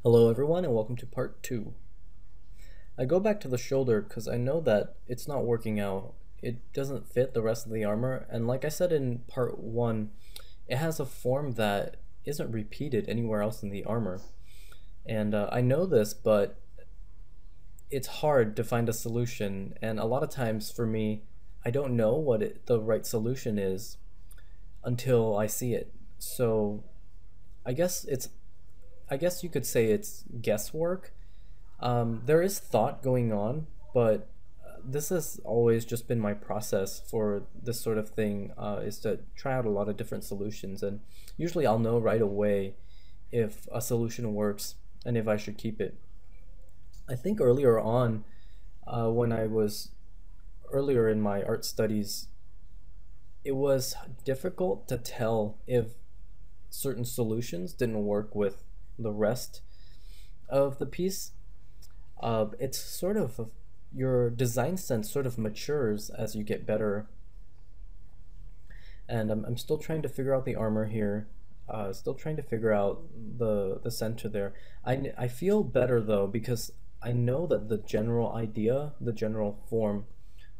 Hello everyone and welcome to part 2. I go back to the shoulder because I know that it's not working out. It doesn't fit the rest of the armor, and like I said in part 1, it has a form that isn't repeated anywhere else in the armor. And I know this, but it's hard to find a solution, and a lot of times for me, I don't know what the right solution is until I see it. So I guess it's I guess you could say it's guesswork. There is thought going on, but this has always just been my process for this sort of thing, is to try out a lot of different solutions, and usually I'll know right away if a solution works and if I should keep it. I think earlier on, when I was earlier in my art studies, it was difficult to tell if certain solutions didn't work with the rest of the piece. It's sort of your design sense sort of matures as you get better, and I'm still trying to figure out the armor here. Still trying to figure out the center there. I feel better though because I know that the general idea, the general form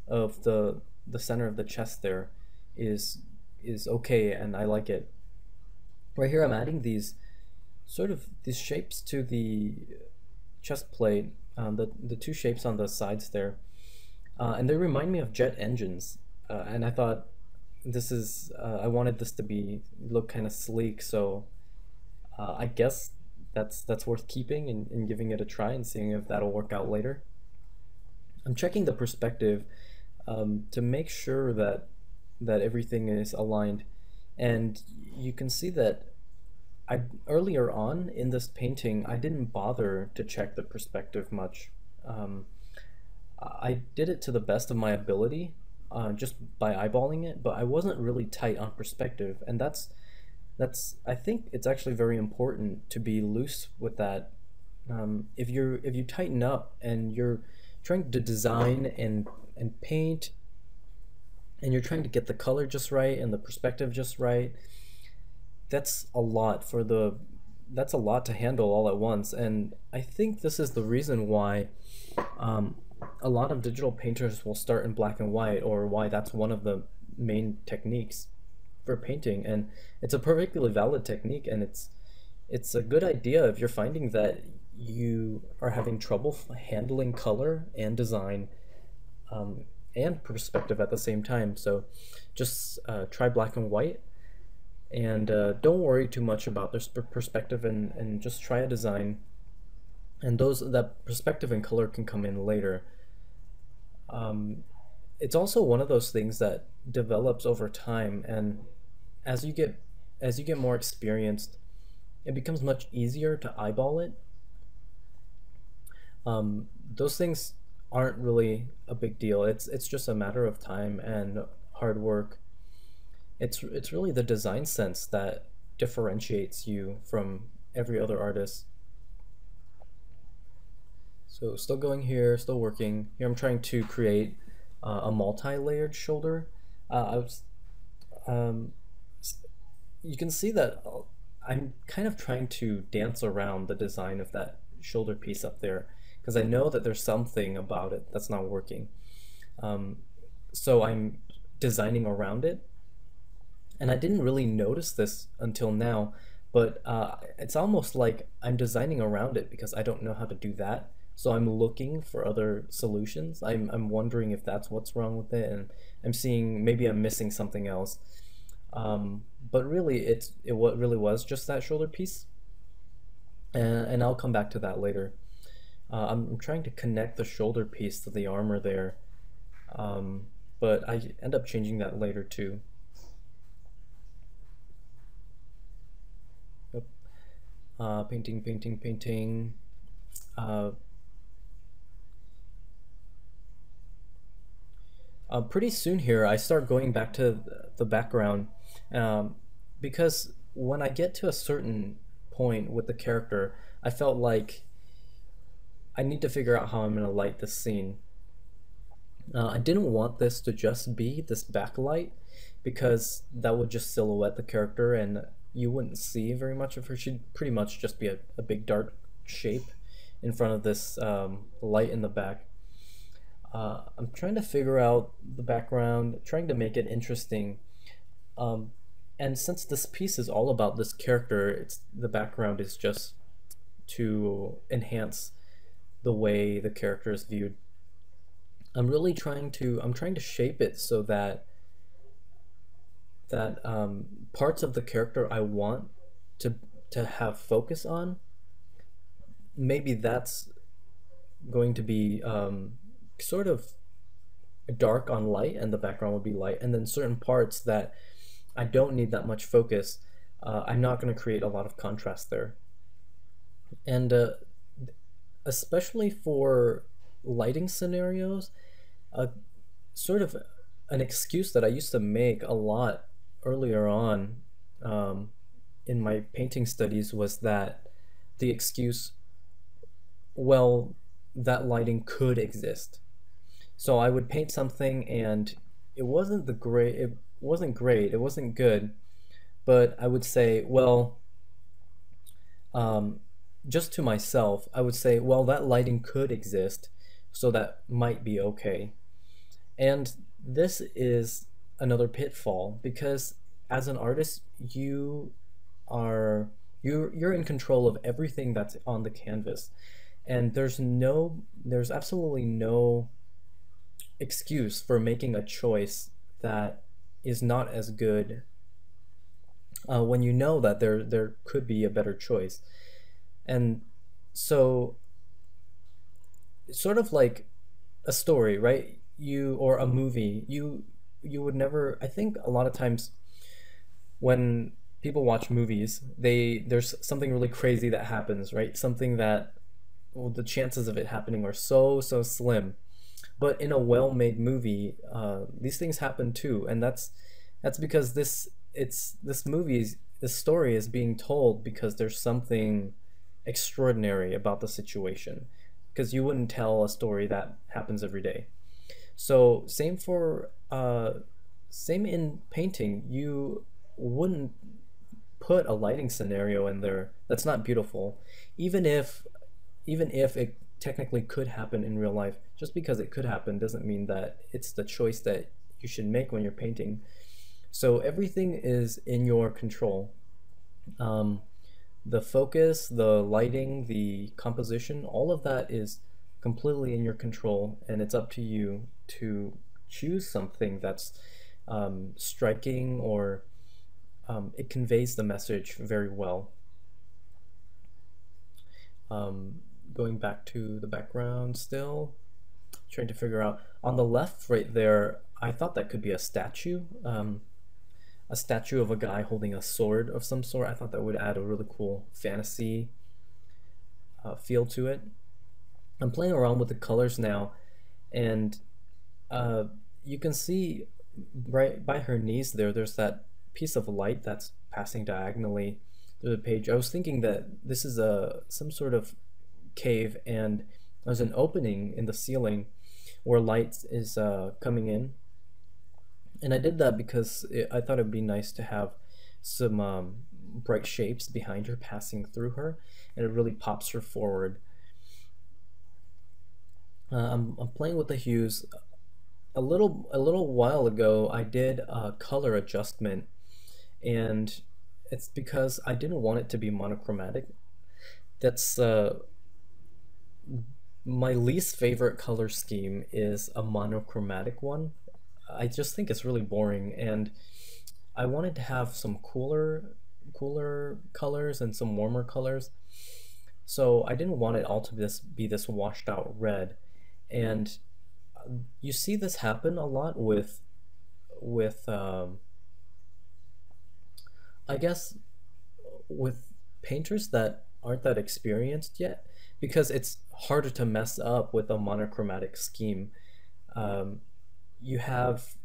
of the center of the chest there is okay, and I like it. Right here, I'm adding these shapes to the chest plate, the two shapes on the sides there, and they remind me of jet engines. And I thought I wanted this to be look kind of sleek, so I guess that's worth keeping and giving it a try and seeing if that'll work out later. I'm checking the perspective to make sure that everything is aligned, and you can see that earlier on in this painting, I didn't bother to check the perspective much. Um, I did it to the best of my ability, just by eyeballing it, but I wasn't really tight on perspective, and that's I think it's actually very important to be loose with that. If you tighten up and you're trying to design and paint, and you're trying to get the color just right and the perspective just right, that's a lot that's a lot to handle all at once, and I think this is the reason why um, a lot of digital painters will start in black and white, or why that's one of the main techniques for painting, and it's a perfectly valid technique, and it's a good idea if you're finding that you are having trouble handling color and design, and perspective at the same time. So just try black and white, and don't worry too much about this perspective, and just try a design, and that perspective and color can come in later. um, it's also one of those things that develops over time, and as you get more experienced, it becomes much easier to eyeball it. Those things aren't really a big deal. It's just a matter of time and hard work. It's really the design sense that differentiates you from every other artist. So still going here, still working. Here I'm trying to create a multi-layered shoulder. I was, um, you can see that I'm kind of trying to dance around the design of that shoulder piece up there because I know that there's something about it that's not working. Um, so I'm designing around it, and I didn't really notice this until now, but it's almost like I'm designing around it because I don't know how to do that. So I'm looking for other solutions. I'm wondering if that's what's wrong with it, and I'm seeing maybe I'm missing something else. But really, it what really was just that shoulder piece, and I'll come back to that later. I'm trying to connect the shoulder piece to the armor there, um, but I end up changing that later too. Yep. Painting, painting, painting. Uh, Pretty soon here, I start going back to the background, um, because when I get to a certain point with the character, I felt like I need to figure out how I'm going to light this scene. I didn't want this to just be this backlight because that would just silhouette the character and you wouldn't see very much of her. She'd pretty much just be a big shape in front of this light in the back. I'm trying to figure out the background, trying to make it interesting. Um, and since this piece is all about this character, it's the background is just to enhance the way the character is viewed. I'm trying to shape it so that parts of the character I want to have focus on, maybe that's going to be sort of dark on light and the background will be light, and then certain parts that I don't need that much focus, I'm not going to create a lot of contrast there. And especially for lighting scenarios, uh, sort of an excuse that I used to make a lot earlier on um, in my painting studies was that the excuse, well, that lighting could exist. So I would paint something and it wasn't great, it wasn't good, but I would say, well, um, just to myself, I would say, well, that lighting could exist, so that might be okay. And this is another pitfall because as an artist, are you're in control of everything that's on the canvas. And there's absolutely no excuse for making a choice that is not as good when you know that there could be a better choice. And so sort of like a story, right? You or a movie, you would never, I think a lot of times when people watch movies, there's something really crazy that happens, right? Something that, well, the chances of it happening are so slim. But in a well-made movie, these things happen too, and that's because this story is being told because there's something extraordinary about the situation. Because you wouldn't tell a story that happens every day. So same in painting. You wouldn't put a lighting scenario in there that's not beautiful, even if it technically could happen in real life. Just because it could happen doesn't mean that it's the choice that you should make when you're painting. So everything is in your control. Um, the focus, the lighting, the composition, all of that is completely in your control, and it's up to you to choose something that's striking, or it conveys the message very well. Um, Going back to the background still, trying to figure out on the left right there, I thought that could be a statue of a guy holding a sword of some sort. I thought that would add a really cool fantasy feel to it. I'm playing around with the colors now, and uh, you can see right by her knees there's that piece of light that's passing diagonally through the page. I was thinking that this is a some sort of cave, and there's an opening in the ceiling where light is coming in. And I did that because I thought it'd be nice to have some bright shapes behind her passing through her, and it really pops her forward. I'm playing with the hues. A little while ago, I did a color adjustment, and it's because I didn't want it to be monochromatic. That's my least favorite color scheme is a monochromatic one. I just think it's really boring, and I wanted to have some cooler colors and some warmer colors. So I didn't want it all to be this washed out red. And you see this happen a lot with I guess with painters that aren't that experienced yet, because it's harder to mess up with a monochromatic scheme. Um, you have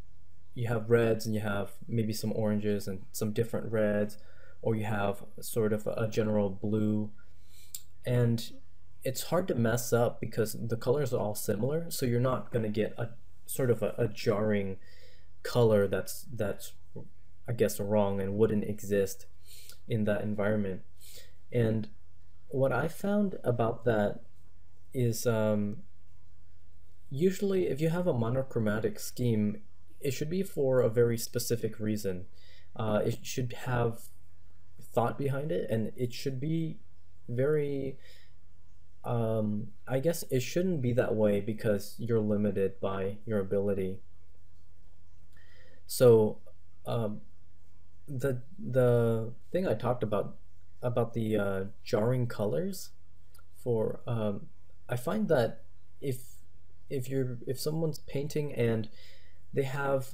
you have reds, and you have maybe some oranges and some different reds, or you have sort of a general blue, and it's hard to mess up because the colors are all similar, so you're not going to get a sort of a jarring color that's I guess wrong and wouldn't exist in that environment. And what I found about that is usually if you have a monochromatic scheme, it should be for a very specific reason. It should have thought behind it, and it should be very, I guess it shouldn't be that way because you're limited by your ability. So, um, the thing I talked about the jarring colors for I find that if if someone's painting and they have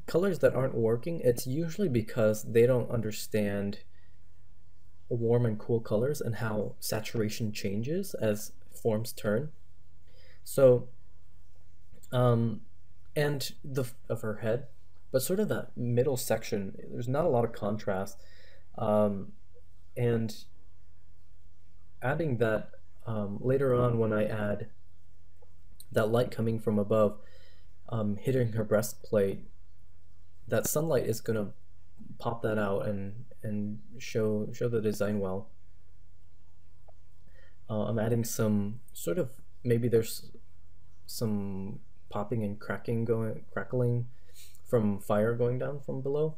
colors that aren't working, it's usually because they don't understand warm and cool colors and how saturation changes as forms turn. So, um, and the of her head, but sort of that middle section, there's not a lot of contrast. Um, and adding that later on when I add that light coming from above, hitting her breastplate, that sunlight is gonna pop that out and show the design well. I'm adding some sort of, maybe there's some popping and crackling from fire going down from below.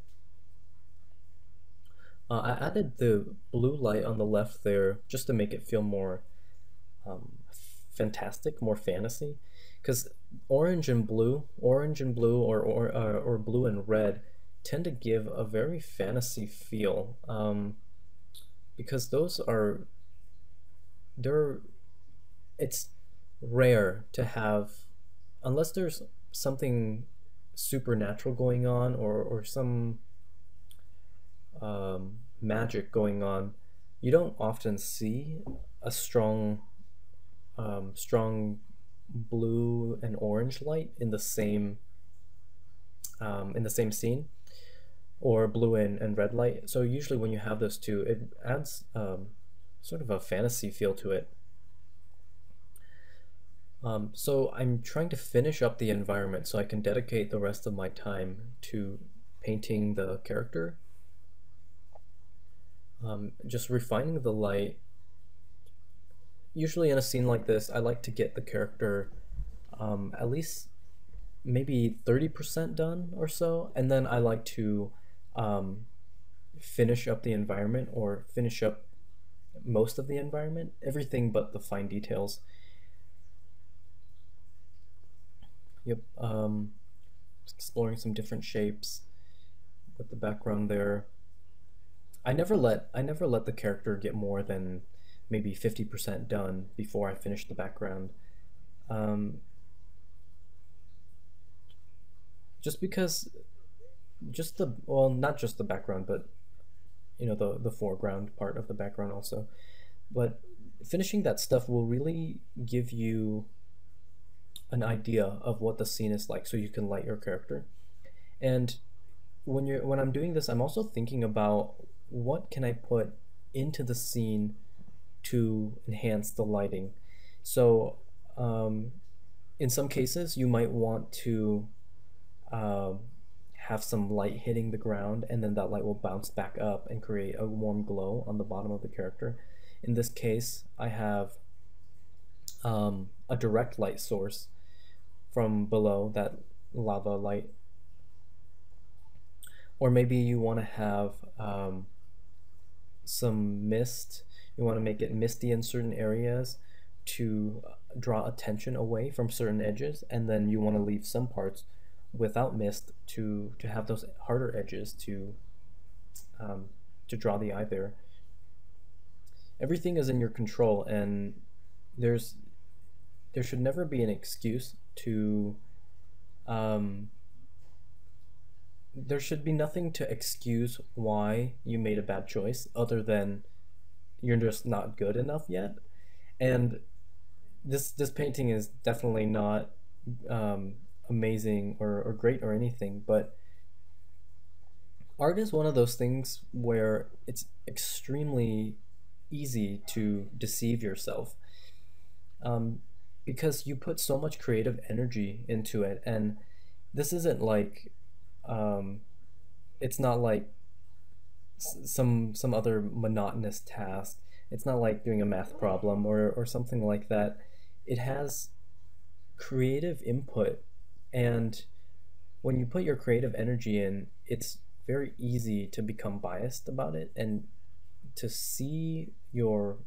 I added the blue light on the left there just to make it feel more um, fantastic, more fantasy, because orange and blue, or blue and red tend to give a very fantasy feel, because those are they're it's rare to have, unless there's something supernatural going on, or some magic going on. You don't often see a strong blue and orange light in the same scene, or blue and red light. So usually when you have those two, it adds sort of a fantasy feel to it. So I'm trying to finish up the environment so I can dedicate the rest of my time to painting the character. Just refining the light. Usually in a scene like this, I like to get the character at least maybe 30% done or so, and then I like to um, finish up the environment, or finish up most of the environment, everything but the fine details. Yep, exploring some different shapes with the background there. I never let the character get more than maybe 50% done before I finish the background. Um, just because just the well, not just the background, but the foreground part of the background also. But finishing that stuff will really give you an idea of what the scene is like, so you can light your character. And when I'm doing this, I'm also thinking about what can I put into the scene to enhance the lighting. So um, in some cases, you might want to um, have some light hitting the ground, and then that light will bounce back up and create a warm glow on the bottom of the character. In this case, I have a direct light source from below, that lava light. Or maybe you want to have some mist. You want to make it misty in certain areas to draw attention away from certain edges, and then you want to leave some parts without mist to have those harder edges um, to draw the eye there. Everything is in your control, and there's there should never be an excuse to um, there should be nothing to excuse why you made a bad choice, other than you're just not good enough yet. And this painting is definitely not amazing or great or anything, but art is one of those things where it's extremely easy to deceive yourself, um, because you put so much creative energy into it. And this isn't like um, it's not like some other monotonous task. It's not like doing a math problem or something like that. It has creative input, and when you put your creative energy in, it's very easy to become biased about it and to see your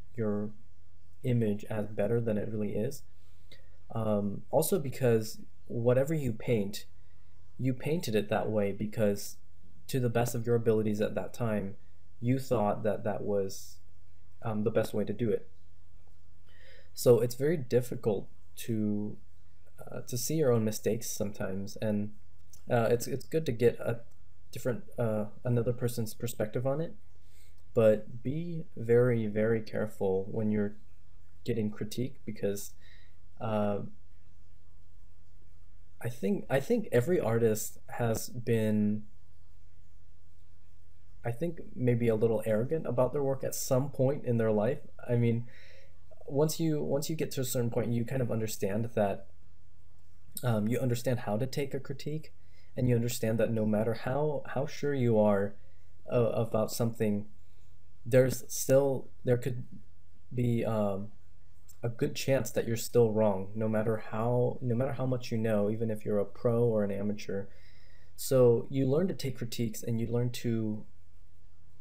image as better than it really is. Also because whatever you paint, you painted it that way because to the best of your abilities at that time, you thought that that was the best way to do it. So it's very difficult to see your own mistakes sometimes, and it's good to get a different another person's perspective on it. But be very very careful when you're getting critique because uh, I think every artist has been, I think, maybe a little arrogant about their work at some point in their life. I mean, once you get to a certain point, you kind of understand that you understand how to take a critique, and you understand that no matter how sure you are about something, there could be a good chance that you're still wrong, no matter how much you know, even if you're a pro or an amateur. So you learn to take critiques, and you learn to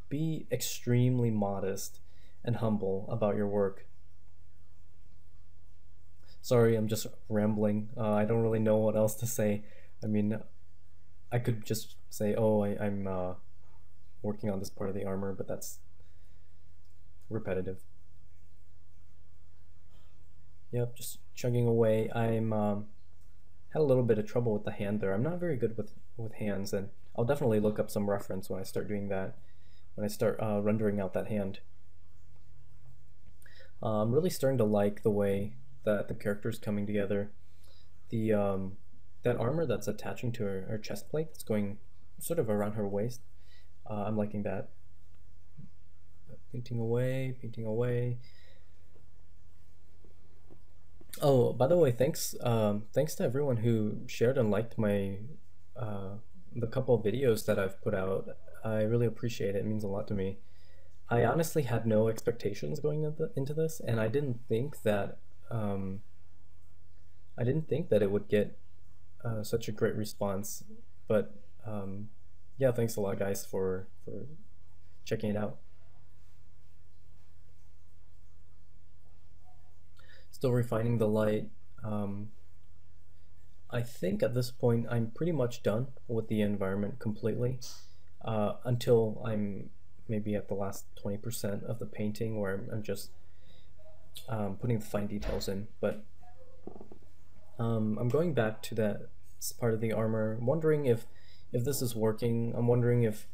be extremely modest and humble about your work. Sorry, I'm just rambling. I don't really know what else to say. I mean, I could just say, oh, I'm working on this part of the armor, but that's repetitive. Yep, just chugging away. I'm had a little bit of trouble with the hand there. I'm not very good with hands, and I'll definitely look up some reference when I start doing that. When I start rendering out that hand, I'm really starting to like the way that the character's coming together. The that armor that's attaching to her chest plate, that's going sort of around her waist. I'm liking that. Painting away, painting away. Oh, by the way, thanks to everyone who shared and liked my uh, the couple of videos that I've put out. I really appreciate it. It means a lot to me. I honestly had no expectations going into this, and um, I didn't think that it would get such a great response. But yeah, thanks a lot, guys, for checking it out. Still refining the light. Um, I think at this point I'm pretty much done with the environment completely, until I'm maybe at the last 20% of the painting where I'm just putting the fine details in. But I'm going back to that part of the armor, wondering if this is working. I'm wondering if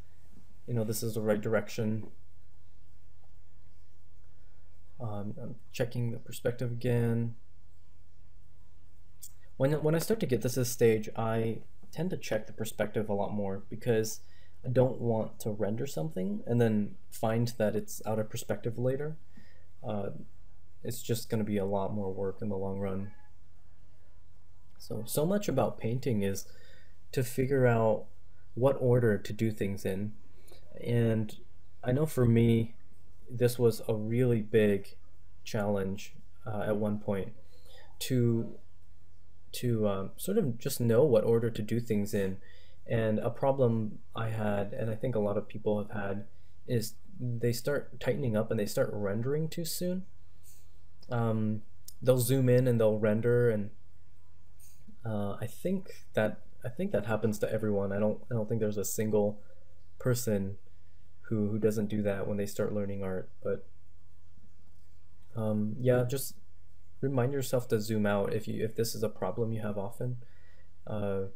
this is the right direction. I'm checking the perspective again. When I start to get to this stage, I tend to check the perspective a lot more because I don't want to render something and then find that it's out of perspective later. Uh, it's just going to be a lot more work in the long run. So much about painting is to figure out what order to do things in. And I know for me, this was a really big challenge at one point to sort of just know what order to do things in. And a problem I had, and I think a lot of people have had, is they start tightening up and they start rendering too soon. Um, they'll zoom in and they'll render, and I think that happens to everyone. I don't think there's a single person who doesn't do that when they start learning art. But yeah, just remind yourself to zoom out if this is a problem you have often. Uh,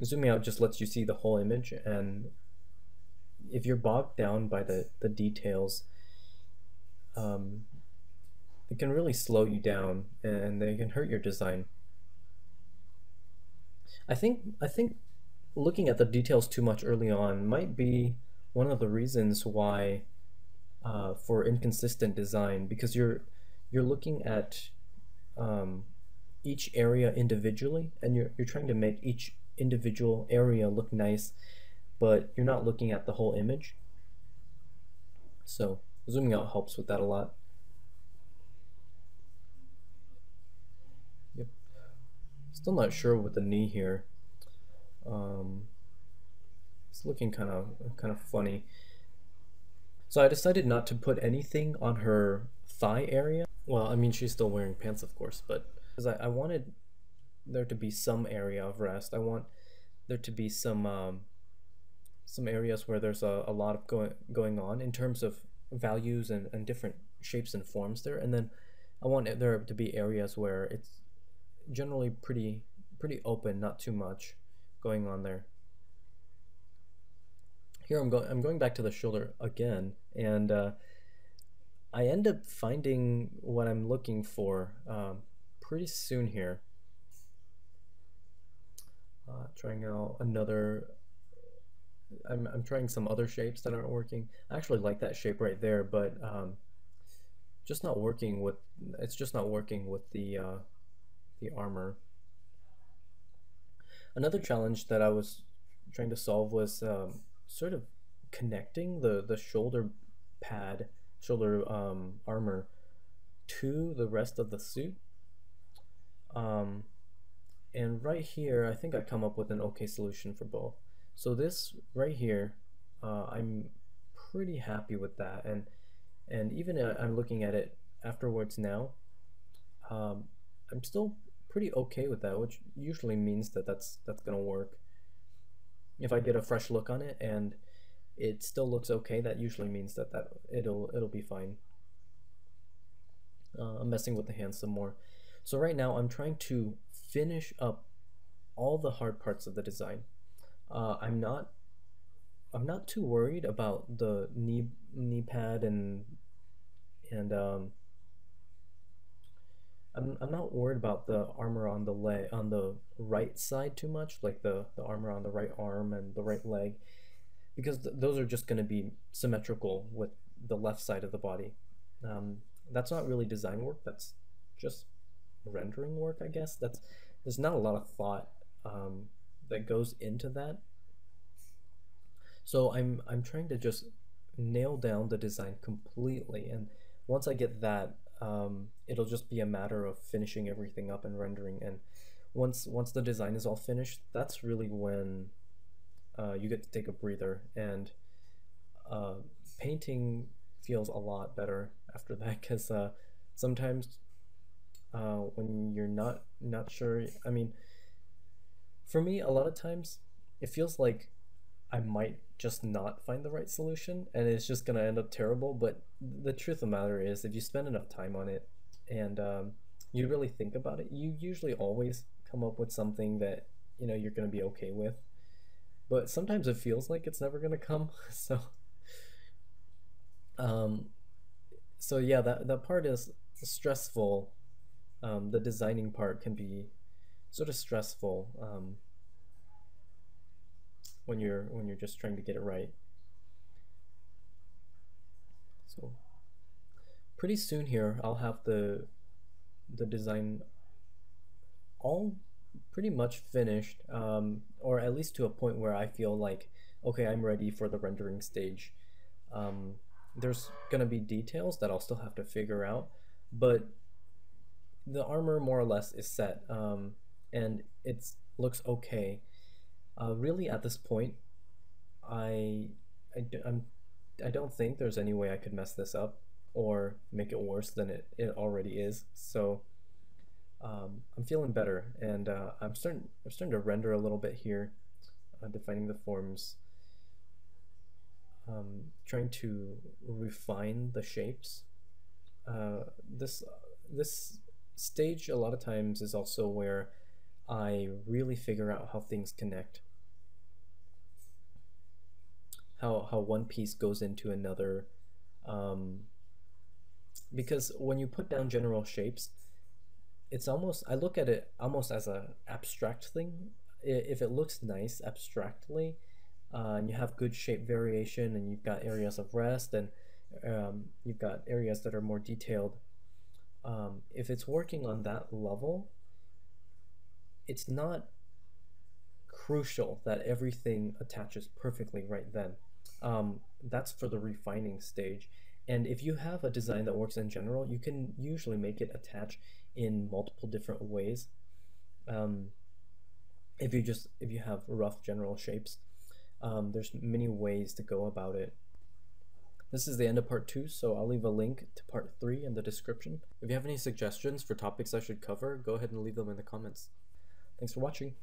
Zooming out just lets you see the whole image, and if you're bogged down by the details, um, it can really slow you down and they can hurt your design. I think looking at the details too much early on might be one of the reasons why for inconsistent design, because you're looking at um, each area individually, and you're trying to make each individual area look nice, but you're not looking at the whole image. So Zooming out helps with that a lot. Yep. Still not sure with the knee here. Um, it's looking kind of funny. So I decided not to put anything on her thigh area. Well, I mean, she's still wearing pants, of course, but because I wanted there to be some area of rest. I want there to be some areas where there's a lot of going on in terms of values and different shapes and forms there. And then I want there to be areas where it's generally pretty open, not too much going on there. Here I'm going back to the shoulder again, and I end up finding what I'm looking for pretty soon here. Trying out another. I'm trying some other shapes that aren't working. I actually like that shape right there, but just not working with. It's just not working with the armor. Another challenge that I was trying to solve was sort of connecting the shoulder pad, shoulder armor to the rest of the suit. Um, and right here, I think I come up with an okay solution for both. So this right here, I'm pretty happy with that, and even I'm looking at it afterwards now. Um, I'm still pretty okay with that, which usually means that that's gonna work. If I get a fresh look on it and it still looks okay, that usually means that it'll be fine. I'm messing with the hands some more. So right now I'm trying to finish up all the hard parts of the design. Uh, I'm not I'm not too worried about the knee pad and I'm not worried about the armor on the leg on the right side too much, like the armor on the right arm and the right leg, because those are just going to be symmetrical with the left side of the body. Um, that's not really design work. That's just rendering work, I guess. There's not a lot of thought that goes into that. So I'm trying to just nail down the design completely, and once I get that, it'll just be a matter of finishing everything up and rendering. And once the design is all finished, that's really when you get to take a breather, and uh, painting feels a lot better after that because sometimes when you're not sure, I mean, for me, a lot of times it feels like I might just not find the right solution and it's just gonna end up terrible. But the truth of the matter is, if you spend enough time on it and you really think about it, you usually always come up with something that you're gonna be okay with. But sometimes it feels like it's never gonna come. Um, so yeah, that part is stressful. The designing part can be sort of stressful when you're just trying to get it right. So pretty soon here, I'll have the design all pretty much finished, or at least to a point where I feel like, okay, I'm ready for the rendering stage. Um, there's gonna be details that I'll still have to figure out, but the armor more or less is set, and it looks okay. Really, at this point, I, I'm, I don't think there's any way I could mess this up or make it worse than it already is. So I'm feeling better, and I'm starting to render a little bit here, defining the forms, trying to refine the shapes. This stage a lot of times is also where I really figure out how things connect, how one piece goes into another. Um, because when you put down general shapes, it's almost I look at it almost as a abstract thing. If it looks nice abstractly, and you have good shape variation, and you've got areas of rest, and you've got areas that are more detailed. If it's working on that level, it's not crucial that everything attaches perfectly right then. That's for the refining stage. And if you have a design that works in general, you can usually make it attach in multiple different ways. Um, if you have rough general shapes, there's many ways to go about it. This is the end of part 2, so I'll leave a link to part 3 in the description. If you have any suggestions for topics I should cover, go ahead and leave them in the comments. Thanks for watching.